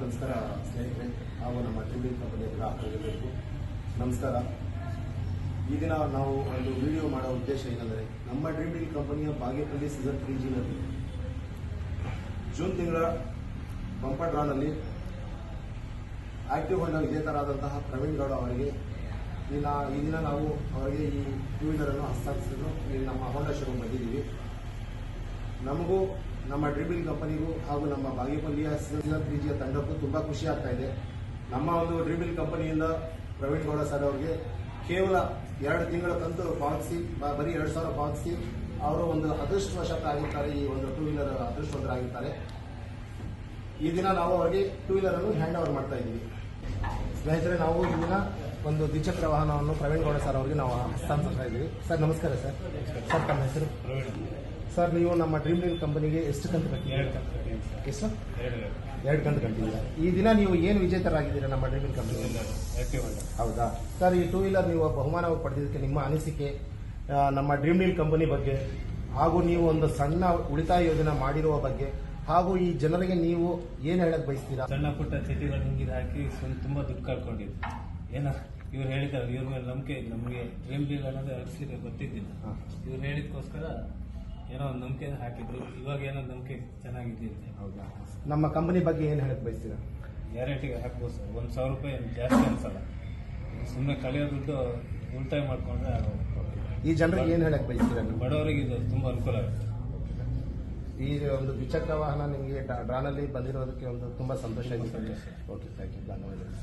ನಮಸ್ಕಾರ ಸ್ನೇಹಿತರೆ ಹಾಗೂ ನಮ್ಮ ಡ್ರೀಮ್ ಕಂಪನಿಯ ಗ್ರಾಹಕರಿಗೂ ನಮಸ್ಕಾರ. ಈ ದಿನ ನಾವು ಒಂದು ವಿಡಿಯೋ ಮಾಡೋ ಉದ್ದೇಶ ಏನೆಂದರೆ, ನಮ್ಮ ಡ್ರೀಮ್ ಡೀಲ್ ಕಂಪನಿಯ ಬಾಗೇಪಲ್ಲಿ ಸೀಸನ್ 3Gನಲ್ಲಿ ಜೂನ್ ತಿಂಗಳ ಬಂಪರ್ ಡ್ರಾನಲ್ಲಿ ಆಕ್ಟಿವ್ ಹೋಂಡಾ ವಿಜೇತರಾದಂತಹ ಪ್ರವೀಣ್ ಗೌಡ ಅವರಿಗೆ ಈ ದಿನ ನಾವು ಅವರಿಗೆ ಈ ಟೂ ವೀಲರನ್ನು ಹಸ್ತಾಂತರಿಸಲು ನಮ್ಮ ಹೋಂಡಾ ಶೋರೂಮ್ ಬಂದಿದ್ದೀವಿ. ನಮಗೂ ನಮ್ಮ ಡ್ರೀಮ್ ಡೀಲ್ ಕಂಪನಿಗೂ ಹಾಗೂ ನಮ್ಮ ಬಾಗೇಪಲ್ಲಿಯ ಸೀಸನ್ 3Gಯ ತಂಡಕ್ಕೂ ತುಂಬ ಖುಷಿ ಆಗ್ತಾ ಇದೆ. ನಮ್ಮ ಒಂದು ಡ್ರೀಮ್ ಡೀಲ್ ಕಂಪನಿಯಿಂದ ಪ್ರವೀಣ್ ಗೌಡ ಸರ್ ಅವರಿಗೆ ಕೇವಲ 2 ತಿಂಗಳ ಕಂತು ಪಾವತಿಸಿ, ಬರೀ 2,000 ಪಾವತಿಸಿ ಅವರು ಒಂದು ಅದೃಷ್ಟವಶಾಗಿರ್ತಾರೆ. ಈ ಒಂದು ಟೂ ವೀಲರ್ ಅದೃಷ್ಟವಂತರಾಗಿರ್ತಾರೆ. ಈ ದಿನ ನಾವು ಅವರಿಗೆ ಟೂ ವೀಲರ್ ಅನ್ನು ಹ್ಯಾಂಡ್ ಓವರ್ ಮಾಡ್ತಾ ಇದ್ದೀವಿ. ಸ್ನೇಹಿತರೆ, ನಾವು ಈ ದಿನ ಒಂದು ದ್ವಿಚಕ್ರ ವಾಹನವನ್ನು ಪ್ರವೀಣ್ ಗೌಡ ಸರ್ ಅವರಿಗೆ ನಾವು ಹಸ್ತಾಂತರಿಸ್ತಾ ಇದ್ದೀವಿ. ಸರ್ ನಮಸ್ಕಾರ. ಸರ್ ತಮ್ಮ ಹೆಸರು? ಸರ್, ನೀವು ನಮ್ಮ ಡ್ರೀಮ್ ಡೀಲ್ ಕಂಪನಿಗೆ ಎಷ್ಟು ಕಂತು ಕಟ್ಟಿದ್ದೀರಾ? ಎಷ್ಟು? 2 ಕಂತು ಕಟ್ಟಿದ್ದೀರಾ. ಈ ದಿನ ನೀವು ಏನು ವಿಜೇತರಾಗಿದ್ದೀರಾ ನಮ್ಮ ಡ್ರೀಮ್ ಡೀಲ್ ಕಂಪನಿ? ಹೌದಾ ಸರ್, ಈ ಟೂ ವೀಲರ್ ನೀವು ಬಹುಮಾನವಾಗಿ ಪಡೆದಿದ್ದಕ್ಕೆ ನಿಮ್ಮ ಅನಿಸಿಕೆ, ನಮ್ಮ ಡ್ರೀಮ್ ಡೀಲ್ ಕಂಪನಿ ಬಗ್ಗೆ, ಹಾಗೂ ನೀವು ಒಂದು ಸಣ್ಣ ಉಳಿತಾಯ ಯೋಜನೆ ಮಾಡಿರುವ ಬಗ್ಗೆ, ಹಾಗೂ ಈ ಜನರಿಗೆ ನೀವು ಏನು ಹೇಳಕ್ ಬಯಸ್ತೀರಾ? ಸಣ್ಣ ಪುಟ್ಟ ಚಟಿಗಳು ಹಿಂಗಿದ್ ಹಾಕಿ ತುಂಬಾ ದುಡ್ಡು ಕಳ್ಕೊಂಡಿದ್ದು. ಏನೋ ಇವ್ರು ಹೇಳಿದ್ದಾರೆ, ಇವ್ರ ಮೇಲೆ ನಂಬಿಕೆ, ನಮಗೆ ಡ್ರೀಮ್ ಡೀಲ್ ಅನ್ನೋದು ಆಕ್ಚುಲಿ ಗೊತ್ತಿದ್ದಿಲ್ಲ. ಇವ್ರು ಹೇಳಿದಕ್ಕೋಸ್ಕರ ಏನೋ ಒಂದು ನಂಬಿಕೆ ಹಾಕಿದ್ರು. ಇವಾಗ ಏನೋ ನಂಬಿಕೆ ಚೆನ್ನಾಗಿದ್ದಿದೆ. ಹೌದಾ? ನಮ್ಮ ಕಂಪನಿ ಬಗ್ಗೆ ಏನು ಹೇಳಕ್ ಬಯಸ್ತೀರಾ? ಗ್ಯಾರಂಟಿಗೆ ಹಾಕ್ಬೋದು ಸರ್. 1,000 ರೂಪಾಯಿ ಜಾಸ್ತಿ ಅನ್ಸಲ್ಲ. ಸುಮ್ಮನೆ ಕಳೆಯೋ ದುಡ್ಡು ಉಳಿತಾಯ ಮಾಡ್ಕೊಂಡ್ರೆ ಈ ಜನರಿಗೆ ಏನು ಹೇಳಕ್ ಬಯಸ್ತೀರಾ? ಬಡವರಿಗೆ ಇದು ತುಂಬಾ ಅನುಕೂಲ ಆಗುತ್ತೆ. ಈ ಒಂದು ದ್ವಿಚಕ್ರ ವಾಹನ ನಿಮಗೆ ಡ್ರಾನಲ್ಲಿ ಬಂದಿರೋದಕ್ಕೆ ಒಂದು ತುಂಬಾ ಸಂತೋಷ ಆಗಿದೆ. ಓಕೆ, ಥ್ಯಾಂಕ್ ಯು, ಧನ್ಯವಾದಗಳು.